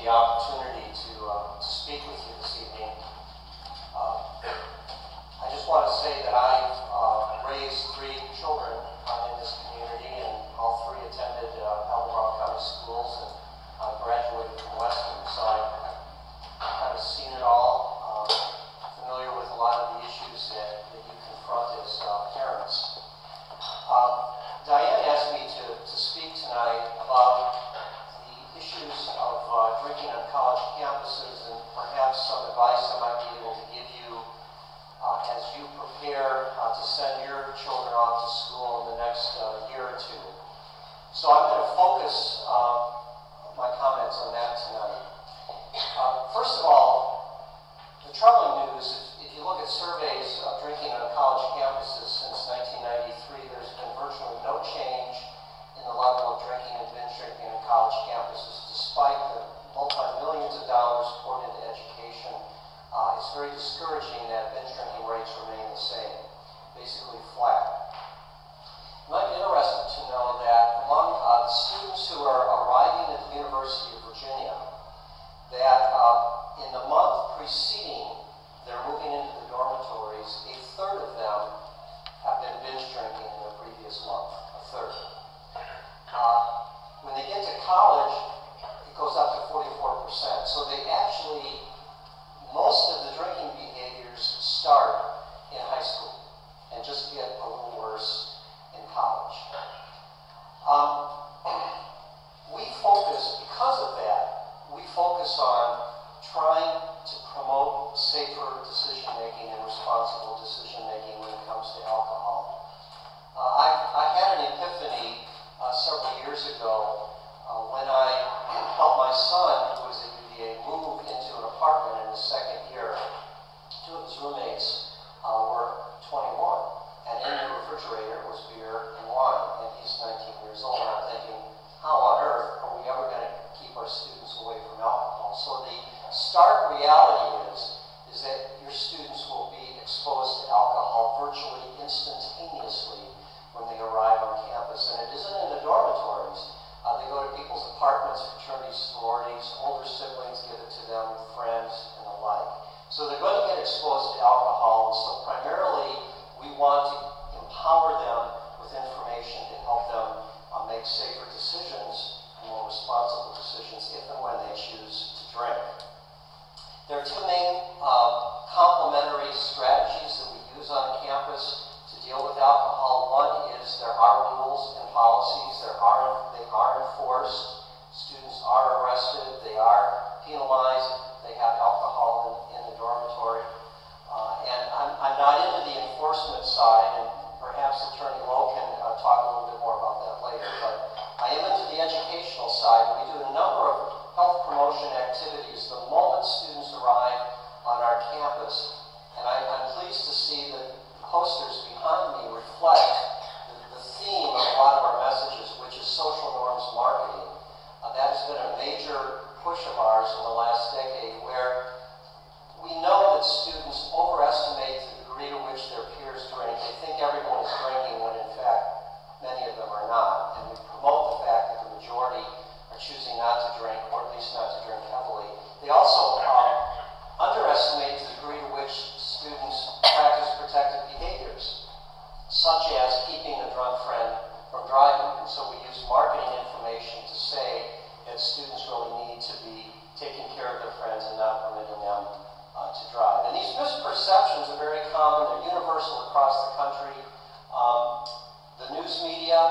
the opportunity to speak with you this evening. I just want to say that I've raised 3 children in this community, and all 3 attended Albemarle County schools and graduated from Western. So I've kind of seen it all, familiar with a lot of the issues that you confront as parents. Diane asked me to speak tonight about the issues of drinking on college campuses and perhaps some advice I might be able to give you as you prepare to send your children off to school in the next year or 2. So I'm going to focus my comments on that tonight. First of all, the troubling news, if you look at surveys of drinking on college campuses since 1993, there's been virtually no change in the level of drinking and binge drinking on college campuses, despite the multi-millions of dollars poured into education. It's very discouraging that binge drinking rates remain the same, basically flat. You might be interested to know that among the students who are arriving at the University of Virginia, that in the month preceding their moving into the dormitories, a third of them have been binge drinking in the previous month, a third. When they get to college, it goes up to 44%. So they actually, most of the drinking behaviors start in high school and just get a little worse in college. Because of that, we focus on trying to promote safer decision-making and responsible decision-making when it comes to alcohol. I had an epiphany several years ago when I helped my son, who was at UVA, move into an apartment in his second year. 2 of his roommates were 21, and in the refrigerator was beer and wine, and he's 19 years old, and I'm thinking, how on earth are we ever going to keep our students away from alcohol? So the stark reality is that your students will be exposed to alcohol virtually instantaneously when they arrive on campus. And it isn't in the dormitories. They go to people's apartments, fraternities, sororities, older siblings give it to them, friends, and the like. So they're going to get exposed to alcohol, and so primarily we want to empower them with information to help them make safer decisions, more responsible decisions, if and when they choose to drink. There are 2 main complementary strategies that we use on campus to deal with alcohol. One is there are rules and policies. They are enforced. Students are arrested. They are penalized if they have alcohol in the dormitory. And I'm not into the enforcement side, and perhaps Attorney Lowe can talk a little bit more about that later. But I am into the educational side. We do a number of health promotion activities the moment students arrive on our campus. And I'm pleased to see that the posters behind me reflect the theme of a lot of our messages, which is social norms marketing. That has been a major push of ours in the last decade, where we know that students overestimate the degree to which their peers drink. They think everyone is drinking when in fact many of them are not. And we promote the fact that the majority are choosing not to drink, or at least not to drink heavily. They also underestimate the degree to which students practice protective behaviors, such as keeping a drunk friend from driving. And so we use marketing information to say that students really need to be taking care of their friends and not permitting them to drive. And these misperceptions are very common. They're universal across the country. The news media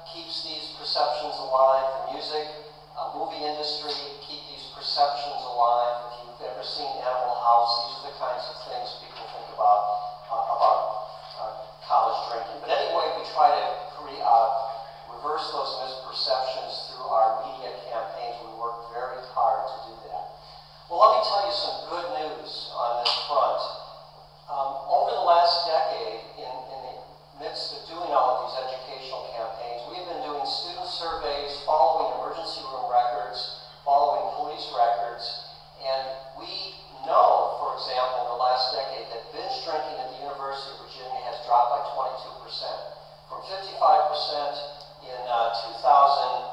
keeps these perceptions alive. The music, movie industry keep these perceptions alive. If you've ever seen Animal House, these are the kinds of things people think about college drinking. But anyway, we try to reverse those misperceptions through our media campaigns. We work very hard to do that. Well, let me tell you some good news on this front. Over the last decade, in the midst of doing all of these educational campaigns, we've been doing student surveys, following emergency room records, following police records, and we know, for example, in the last decade, that binge drinking at the University of Virginia has dropped by 22%, from 55% in 2000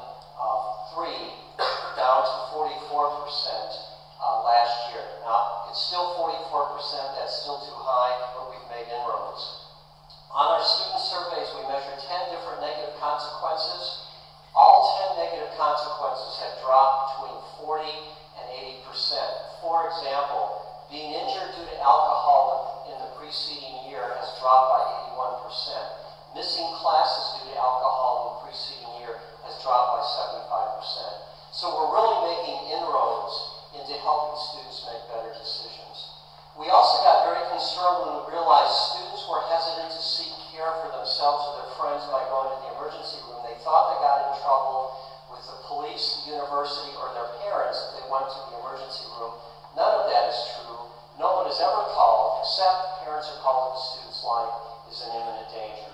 dropped between 40 and 80%. For example, being injured due to alcohol in the preceding year has dropped by 81%. Missing classes due to alcohol in the preceding year has dropped by 75%. So we're really making inroads into helping students make better decisions. We also got very concerned when we realized students were hesitant to seek care for themselves or their friends by going to the emergency room. They thought they got in trouble with the police, the university, or their parents if they went to the emergency room. None of that is true. No one is ever called, except parents are called if a student's life is in imminent danger.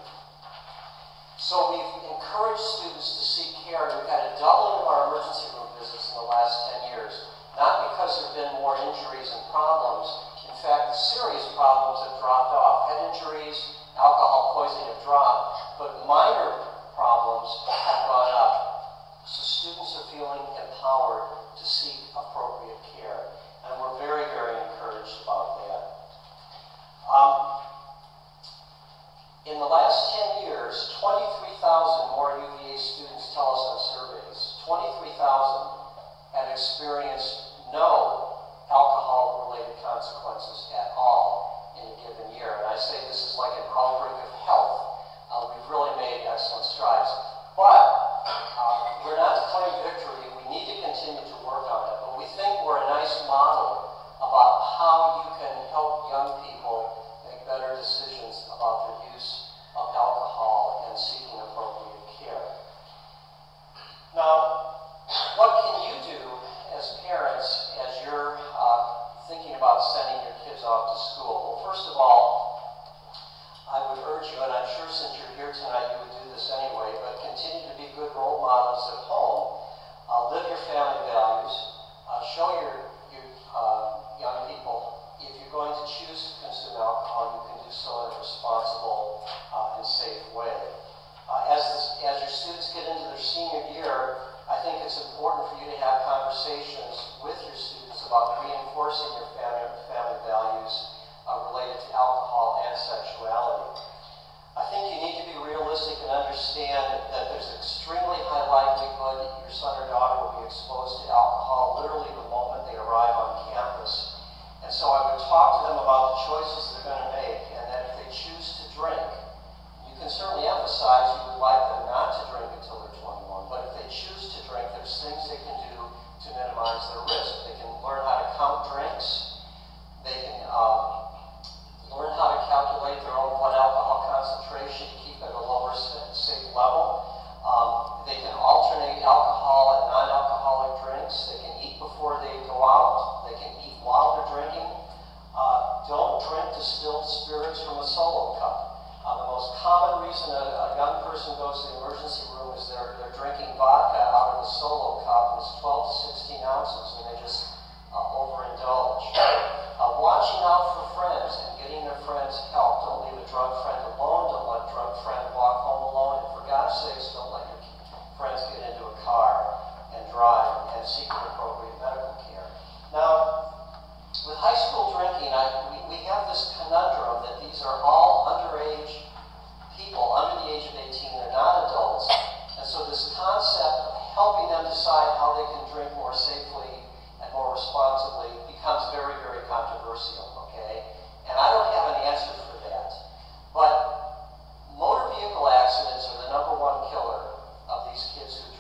So we've encouraged students to seek care, and we've had a doubling of our emergency room visits in the last 10 years. Not because there have been more injuries and problems. In fact, the serious problems have dropped off. Head injuries, alcohol poisoning have dropped, but minor problems have gone up. So students are feeling empowered to seek appropriate care, and we're very, very encouraged about that. In the last 10 years, 23,000 more UVA students tell us on surveys, 23,000 have experienced no alcohol-related consequences at all in a given year. And I say this is like an outbreak of health. We've really made excellent strides. But we're not declaring victory. We need to continue to work on it. But we think we're a nice model about how you can help young people make better decisions about their use of alcohol and seeking appropriate care. Now, what can you do as parents as you're thinking about sending your kids off to school? Well, first of all, I would urge you, and I'm sure since you're here tonight you would do this anyway, but continue to be good role models at home. Live your family values. Show your young people if you're going to choose to consume alcohol, you can do so in a responsible and safe way. As your students get into their senior year, I think it's important for you to have conversations with your students about reinforcing your family values related to alcohol and sexuality. I think you need to be realistic and understand that there's an extremely high likelihood that your son or daughter will be exposed to alcohol literally the moment they arrive on campus. And so I would talk to them about the choices they're going to make, and that if they choose to drink, you can certainly emphasize you would like them not to drink until they're 21, but if they choose to drink, there's things they can do to minimize their risk. They can learn how to count drinks. They can learn how to calculate their own blood alcohol concentration to keep at a lower safe level. They can alternate alcohol and non-alcoholic drinks. They can eat before they go out. They can eat while they're drinking. Don't drink distilled spirits from a solo cup. The most common reason a young person goes to the emergency room is they're drinking vodka out of a solo cup, and it's 12 to 16 ounces, and they just overindulge. Watching out for friends and getting their friends help. Don't leave a drunk friend alone. Don't let a drunk friend walk home alone. And for God's sakes, don't let your friends get into a car and drive and seek appropriate medical care. Now, with high school drinking, we have this conundrum that these are all underage people, under the age of 18. They're not adults. And so this concept of helping them decide how they can drink more safely and more responsibly becomes very, very controversial, okay? And I don't have an answer for that. But motor vehicle accidents are the #1 killer of these kids who